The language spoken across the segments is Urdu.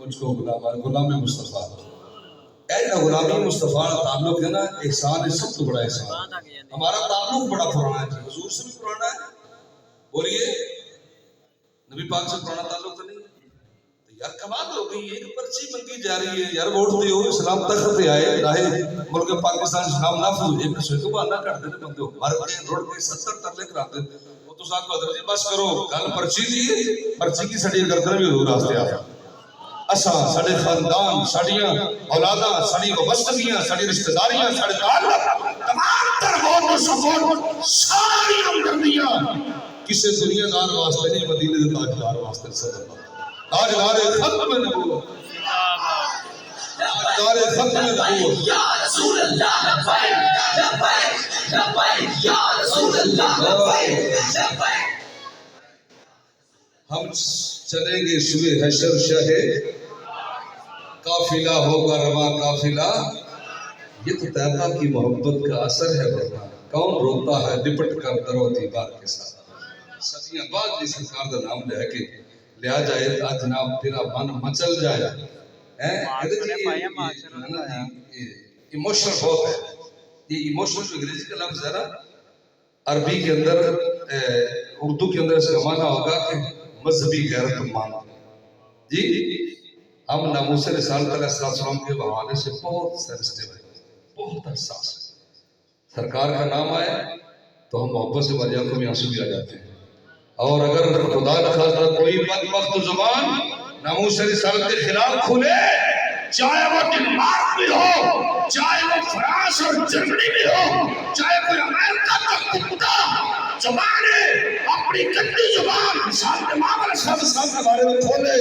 مجھ کو غلام مصطفیٰ غلامی مصطفیٰ تعلق ہے نا، احسان ہے سب تو بڑا احسان۔ ہمارا تعلق بڑا پرانا ہے، حضور سے بھی پرانا ہے، بولیے نبی پاک سے پرانا تعلق تو نہیں ہے؟ یار کمال ہو گئی، ایک پرچی منگی جا رہی ہے یار، ووٹ دیو اسلام تخت پہ آئے راہے ملک پاکستان اسلام نافذ، ایک دوسرے کو بہانا کرتے ہیں بندے مر کے روڈ کے 70 ترلے کراتے ہیں، وہ تو صاحب کو حضرت جی بس کرو گل پرچی دی، پرچی کی سڑی گردن بھی حضور راستے آیا۔ اسا سڑے خاندان، سڑیاں اولاداں، سڑی وابستگیاں، سڑی رشتہ داریاں، سڑے تعلق تمام تر غور و سبوت ساری ہمدردیاں کسی دنیا دار واسطے نہیں، مدینے دے تاجدار واسطے صلی اللہ تاجدار ختم نبوت، تاجدار ختم نبوت۔ یا رسول اللہ لبیک لبیک لبیک یا رسول اللہ لبیک لبیک۔ ہم چلیں گے سوئے حشر شاہ قافلہ ہوگا رواں قافلہ، یہ تو طیبہ کی محبت کا اثر ہے، ورنہ کون روتا ہے لپٹ کر درو دیوار کے ساتھ۔ صدیاں بعد جس سرکار کا نام لے کے لیا جائے تا جناب تیرا من مچل جائے، ایموشن بہت ہے، یہ ایموشن جو انگریزی کا لفظ ہے نا، عربی کے اندر اردو کے اندر اس کا معنی ہوگا کہ مذہبی غیرت مان۔ جی ہم ناموس رسالت علیہ السلام کے حوالے سے بہت سینسٹیو ہے، بہت حساس ہے۔ سرکار کا نام آئے تو ہم محبت سے مر جاتے ہیں، آنسو بھی آ جاتے ہیں، اور اگر خدا نہ خواستہ کوئی بدبخت زبان ناموس رسالت کے خلاف کھلے، چاہے وہ ڈنمارک بھی ہو، چاہے وہ فرانس اور جرمنی بھی ہو، چاہے کوئی امریکہ کا کتا زبان ہے، اپنی گندی زبان مثال امام علیہ السلام کے بارے میں کھولے،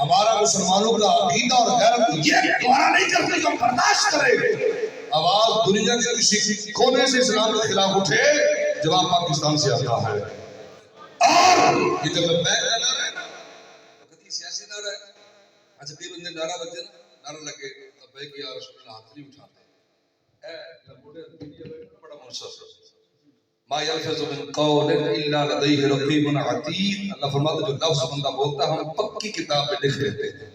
ہمارا مسلمانوں کا عقیدہ اور غیرت یہ دوبارہ نہیں کرتے کہ ہم برداشت کریں آواز دنیا کے کسی کونے سے اسلام کے خلاف اٹھے، جواب پاکستان سے آتا ہے۔ اور یہ جب میں بیگ کا نعرہ ہے نا، تو کبھی سیاسی نعرہ ہے، اچھا کئی بندے نعرہ بجے نا، نعرہ لگے لبیک یا رسول اللہ ہاتھ نہیں اٹھاتے، اے لمبوڑے دنیا میں بڑا منصف ہے، ما یلفظ من قول الا لدیہ رقیب عتید، اللہ فرماتا جو لفظ بندہ بولتا ہے ہم پکی کتاب میں لکھ لیتے ہیں۔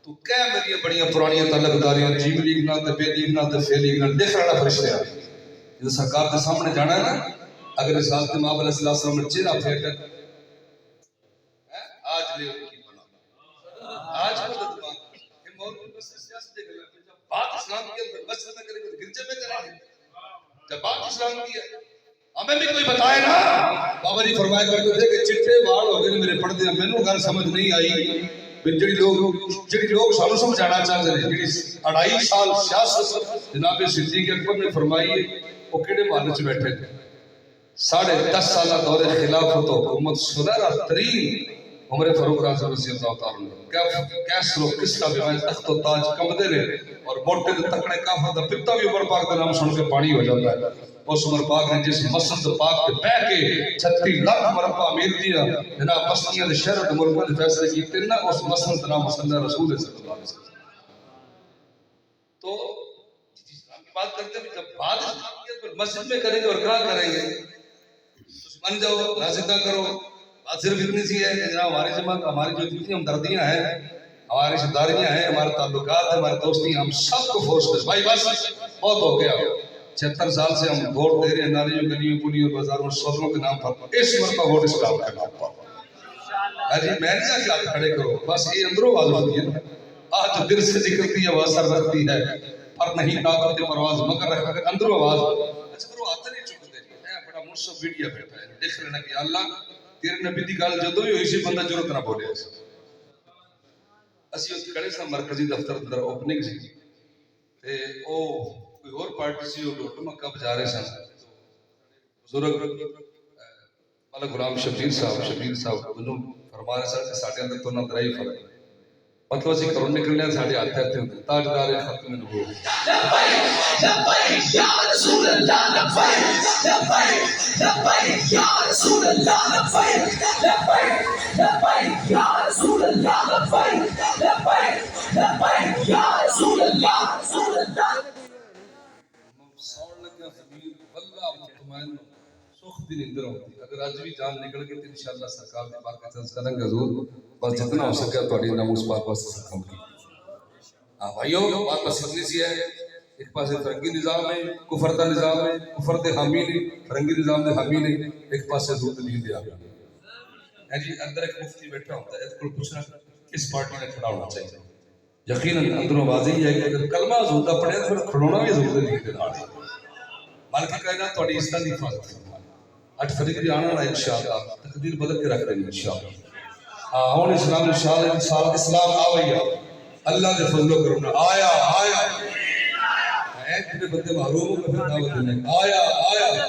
تو کیا میری بڑیاں پرانیاں تعلق داریاں جی بھی لکھنا تے بے لکھنا تے فے لکھنا لکھ رہا فرشتے آ جب سرکار کے سامنے جانا ہے نا، اگر رسالت امام علیہ السلام نے چہرہ پھیر کر آج لے ان کی بنا آج کو دعا کہ مولوی بس سیاست دے گئے جب بات اسلام کی ہے بس نہ کرے گا گرجے میں کریں گے، جب بات اسلام کی ہے ہمیں بھی کوئی بتائے نا۔ بابا جی فرمایا کرتے تھے کہ چٹے بال ہو گئے میرے پڑھتے ہیں، مینوں گل سمجھ نہیں آئی، جڑی لوگ سانو سمجھانا چاہتے ہیں، جڑی 2.5 سال سیاست جناب صدیق اکبر نے فرمائی ہے، وہ کیڑے محل چ بیٹھے تھے، 10.5 سالہ دور خلافت و حکومت سنہرا ترین عمر فاروق اعظم رضی اللہ تعالیٰ عنہ کیسر و کس کا بھی تخت و تاج کمدے نے، اور موٹے دے تکڑے کافر دا پتا بھی عمر پاک کا نام سن کے پانی ہو جاتا ہے۔ اس عمر پاک نے جس مسجد پاک پہ بہ کے 36 لاکھ مربع امیر دیا جناب بستیاں دے شہر دے ملکوں دے فیصلے کیتے نا، اس مسجد کا نام صلی اللہ رسول صلی اللہ علیہ وسلم۔ تو اسلام کی بات کرتے ہیں جب بات اسلام کی ہے مسجد میں کریں گے اور کہاں کریں گے، من جاؤ نازکہ کرو، بات صرف اتنی سی ہے کہ جناب ہماری جماعت ہماری جو جتنی ہمدردیاں ہیں، ہماری رشتہ داریاں ہیں، ہمارے تعلقات ہیں، ہماری دوستی، ہم سب کو فورس کریں بھائی بس بہت ہو گیا، 76 سال سے ہم ووٹ دے رہے ہیں نالیوں گلیوں پولیوں بازاروں سوزنوں کے نام پر، اس مرتبہ ووٹ اسلام کے نام پر۔ جی میں نہیں کہ آپ کھڑے کرو، بس یہ اندروں آواز ہوتی ہے نا، آج جو دل سے نکلتی ہے وہ اثر رکھتی ہے، پر نہیں طاقت پرواز مگر رکھ کر اندروں آواز۔ اچھا کرو ہاتھ نہیں چکتے، اے بڑا منصف میڈیا بیٹھا ہے، دیکھ لینا کہ اللہ تیرے نبی دی گل جدوں بھی ہوئی سی بندہ ضرورت نہ بولے۔ اسی اس کھڑے سا مرکزی دفتر اندر اوپننگ سی تے او کوئی اور پارٹی سی وہ ڈوٹ مکہ بجا رہے سن، بزرگ ملک غلام شبیر صاحب انہوں فرما رہے سن کہ ساڈے اندر تو نہ درائی فرق مطلب اسی گھروں نکلنے ساڈے ہاتھ ہاتھ ہوندے تاجدار ختم نبوت۔ لبیک لبیک یا رسول اللہ لبیک لبیک لبیک یا رسول اللہ لبیک لبیک لبیک یا رسول اللہ لبیک لبیک لبیک یا رسول اللہ رسول اللہ۔ سوڑ لگا ضمیر واللہ مطمئن سخت دن اندر ہوتی، اگر آج بھی جان نکل گئی تو انشاءاللہ سرکار نے پاک کا تذکرہ کریں گے حضور بس جتنا ہو سکے تھوڑی ناموس پاک واسطے کام کی ہاں بھائیو بات بس اتنی سی ہے ایک پاس فرنگی نظام ہے کفر دا نظام ہے کفر دے حامی نے فرنگی نظام دے حامی نے ایک پاس دودھ دین دے آگے ہے جی اندر ایک مفتی بیٹھا ہوتا ہے اس کو پوچھنا کس پارٹی نے کھڑا ہونا چاہیے یقیناً اندروں واضح ہے کہ اگر کلمہ حضور دا پڑھے تو پھر کھڑونا بھی حضور دے دین دے نال ہے مالک کائنات تہاڈی اس طرح دی حفاظت فرمائے 8 فریق دی آنا ہے انشاءاللہ تقدیر بدل کے رکھ دیں انشاءاللہ ہاں ہون اسلام انشاءاللہ اسلام آویا اللہ دے فضل و کرم آیا آیا ایک بندے محروم ہو کے پھر دعوت دینے آیا آیا